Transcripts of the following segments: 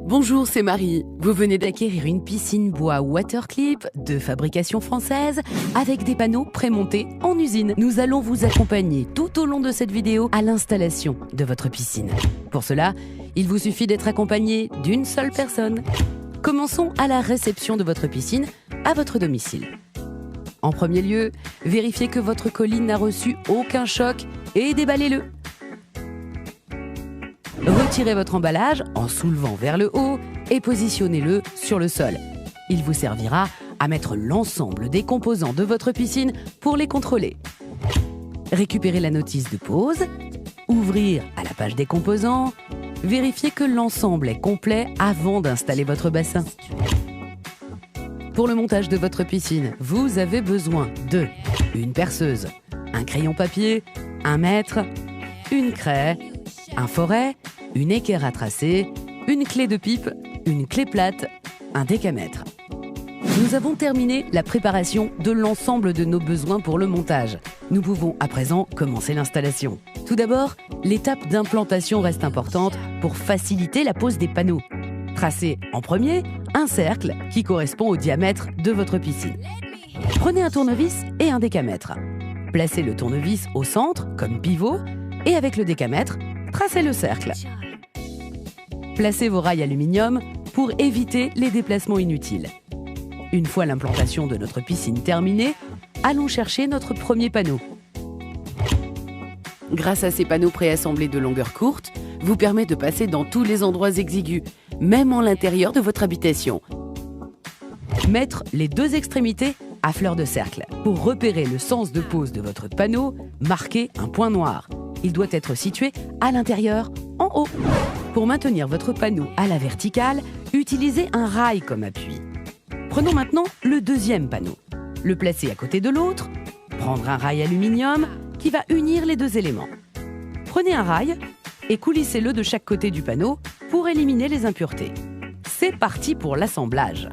Bonjour, c'est Marie. Vous venez d'acquérir une piscine bois Waterclip de fabrication française avec des panneaux prémontés en usine. Nous allons vous accompagner tout au long de cette vidéo à l'installation de votre piscine. Pour cela, il vous suffit d'être accompagné d'une seule personne. Commençons à la réception de votre piscine à votre domicile. En premier lieu, vérifiez que votre colis n'a reçu aucun choc et déballez-le. Retirez votre emballage en soulevant vers le haut et positionnez-le sur le sol. Il vous servira à mettre l'ensemble des composants de votre piscine pour les contrôler. Récupérez la notice de pose, ouvrir à la page des composants, vérifiez que l'ensemble est complet avant d'installer votre bassin. Pour le montage de votre piscine, vous avez besoin de une perceuse, un crayon papier, un mètre, une craie, un foret, une équerre à tracer, une clé de pipe, une clé plate, un décamètre. Nous avons terminé la préparation de l'ensemble de nos besoins pour le montage. Nous pouvons à présent commencer l'installation. Tout d'abord, l'étape d'implantation reste importante pour faciliter la pose des panneaux. Tracez en premier un cercle qui correspond au diamètre de votre piscine. Prenez un tournevis et un décamètre. Placez le tournevis au centre comme pivot et avec le décamètre, tracez le cercle. Placez vos rails aluminium pour éviter les déplacements inutiles. Une fois l'implantation de notre piscine terminée, allons chercher notre premier panneau. Grâce à ces panneaux préassemblés de longueur courte, vous permet de passer dans tous les endroits exigus, même en l'intérieur de votre habitation. Mettre les deux extrémités à fleur de cercle. Pour repérer le sens de pose de votre panneau, marquez un point noir. Il doit être situé à l'intérieur, en haut. Pour maintenir votre panneau à la verticale, utilisez un rail comme appui. Prenons maintenant le deuxième panneau. Le placer à côté de l'autre, prendre un rail aluminium qui va unir les deux éléments. Prenez un rail et coulissez-le de chaque côté du panneau pour éliminer les impuretés. C'est parti pour l'assemblage.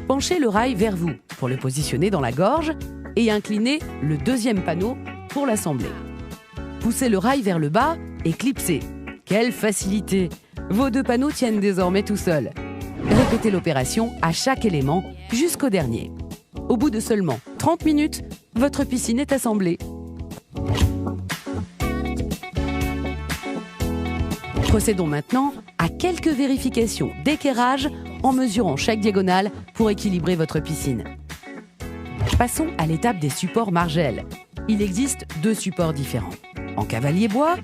Penchez le rail vers vous pour le positionner dans la gorge et inclinez le deuxième panneau pour l'assembler. Poussez le rail vers le bas et clipsez. Quelle facilité! Vos deux panneaux tiennent désormais tout seuls. Répétez l'opération à chaque élément jusqu'au dernier. Au bout de seulement 30 minutes, votre piscine est assemblée. Procédons maintenant à quelques vérifications d'équerrage en mesurant chaque diagonale pour équilibrer votre piscine. Passons à l'étape des supports margelles. Il existe deux supports différents, en cavalier bois,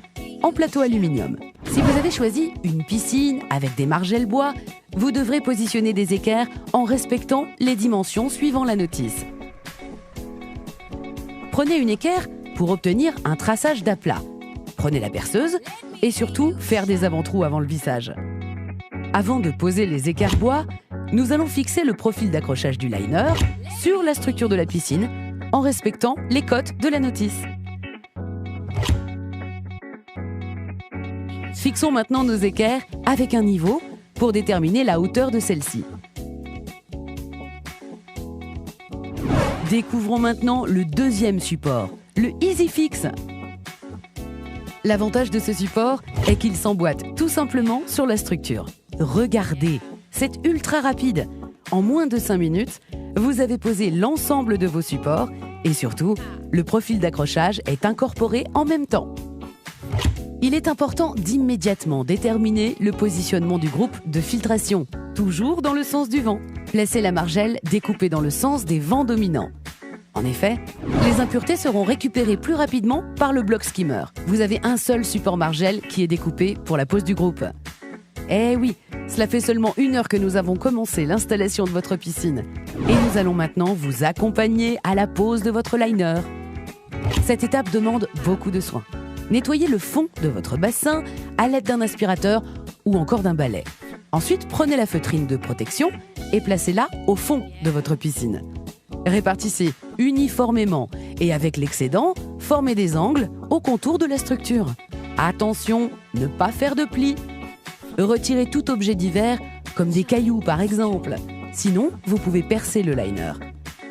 en plateau aluminium. Si vous avez choisi une piscine avec des margelles bois, vous devrez positionner des équerres en respectant les dimensions suivant la notice. Prenez une équerre pour obtenir un traçage d'aplat. Prenez la perceuse et surtout faire des avant-trous avant le vissage. Avant de poser les équerres bois, nous allons fixer le profil d'accrochage du liner sur la structure de la piscine en respectant les cotes de la notice. Fixons maintenant nos équerres avec un niveau pour déterminer la hauteur de celle-ci. Découvrons maintenant le deuxième support, le EasyFix. L'avantage de ce support est qu'il s'emboîte tout simplement sur la structure. Regardez, c'est ultra rapide. En moins de 5 minutes, vous avez posé l'ensemble de vos supports et surtout, le profil d'accrochage est incorporé en même temps. Il est important d'immédiatement déterminer le positionnement du groupe de filtration, toujours dans le sens du vent. Placez la margelle découpée dans le sens des vents dominants. En effet, les impuretés seront récupérées plus rapidement par le bloc skimmer. Vous avez un seul support margelle qui est découpé pour la pose du groupe. Eh oui, cela fait seulement 1 heure que nous avons commencé l'installation de votre piscine. Et nous allons maintenant vous accompagner à la pose de votre liner. Cette étape demande beaucoup de soin. Nettoyez le fond de votre bassin à l'aide d'un aspirateur ou encore d'un balai. Ensuite, prenez la feutrine de protection et placez-la au fond de votre piscine. Répartissez uniformément et avec l'excédent, formez des angles au contour de la structure. Attention, ne pas faire de plis. Retirez tout objet divers, comme des cailloux par exemple. Sinon, vous pouvez percer le liner.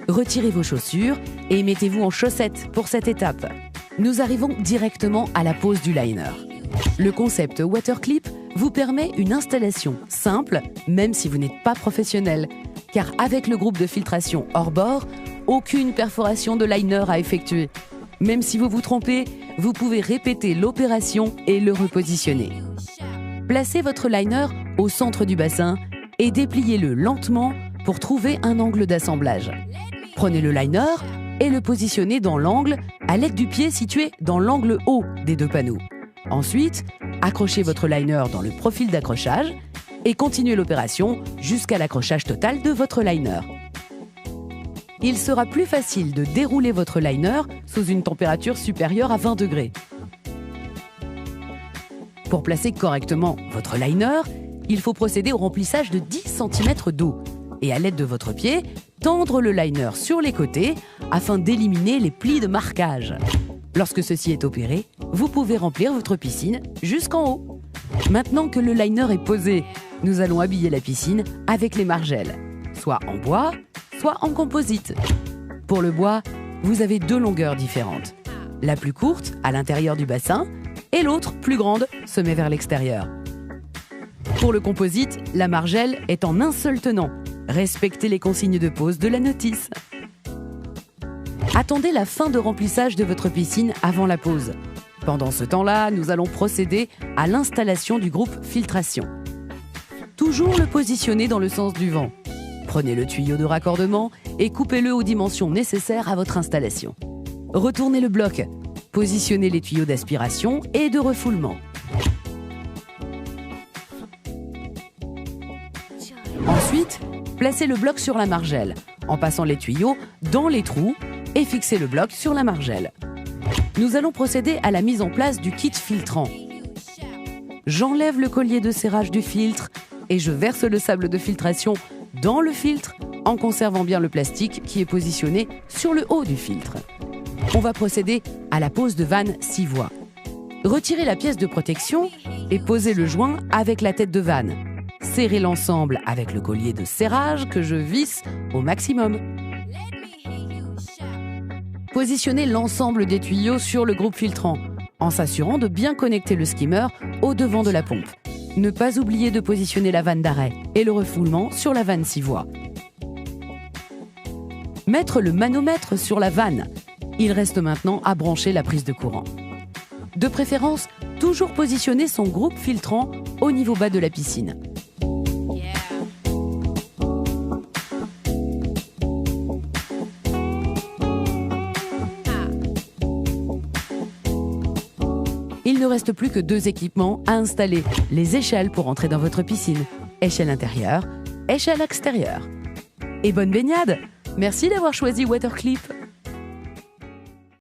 Retirez vos chaussures et mettez-vous en chaussettes pour cette étape. Nous arrivons directement à la pose du liner. Le concept Waterclip vous permet une installation simple, même si vous n'êtes pas professionnel. Car avec le groupe de filtration hors bord, aucune perforation de liner à effectuer. Même si vous vous trompez, vous pouvez répéter l'opération et le repositionner. Placez votre liner au centre du bassin et dépliez-le lentement pour trouver un angle d'assemblage. Prenez le liner et le positionnez dans l'angle à l'aide du pied situé dans l'angle haut des deux panneaux. Ensuite, accrochez votre liner dans le profil d'accrochage et continuez l'opération jusqu'à l'accrochage total de votre liner. Il sera plus facile de dérouler votre liner sous une température supérieure à 20 degrés. Pour placer correctement votre liner, il faut procéder au remplissage de 10 cm d'eau et à l'aide de votre pied, tendre le liner sur les côtés afin d'éliminer les plis de marquage. Lorsque ceci est opéré, vous pouvez remplir votre piscine jusqu'en haut. Maintenant que le liner est posé, nous allons habiller la piscine avec les margelles, soit en bois, soit en composite. Pour le bois, vous avez deux longueurs différentes. La plus courte, à l'intérieur du bassin, et l'autre, plus grande, se met vers l'extérieur. Pour le composite, la margelle est en un seul tenant. Respectez les consignes de pose de la notice. Attendez la fin de remplissage de votre piscine avant la pose. Pendant ce temps-là, nous allons procéder à l'installation du groupe filtration. Toujours le positionner dans le sens du vent. Prenez le tuyau de raccordement et coupez-le aux dimensions nécessaires à votre installation. Retournez le bloc. Positionnez les tuyaux d'aspiration et de refoulement. Ensuite, placez le bloc sur la margelle en passant les tuyaux dans les trous et fixez le bloc sur la margelle. Nous allons procéder à la mise en place du kit filtrant. J'enlève le collier de serrage du filtre et je verse le sable de filtration dans le filtre en conservant bien le plastique qui est positionné sur le haut du filtre. On va procéder à la pose de vanne 6 voies. Retirez la pièce de protection et posez le joint avec la tête de vanne. Serrez l'ensemble avec le collier de serrage que je visse au maximum. Positionnez l'ensemble des tuyaux sur le groupe filtrant en s'assurant de bien connecter le skimmer au devant de la pompe. Ne pas oublier de positionner la vanne d'arrêt et le refoulement sur la vanne 6 voies. Mettre le manomètre sur la vanne. Il reste maintenant à brancher la prise de courant. De préférence, toujours positionner son groupe filtrant au niveau bas de la piscine. Il ne reste plus que 2 équipements à installer, les échelles pour entrer dans votre piscine. Échelle intérieure, échelle extérieure. Et bonne baignade! Merci d'avoir choisi Waterclip.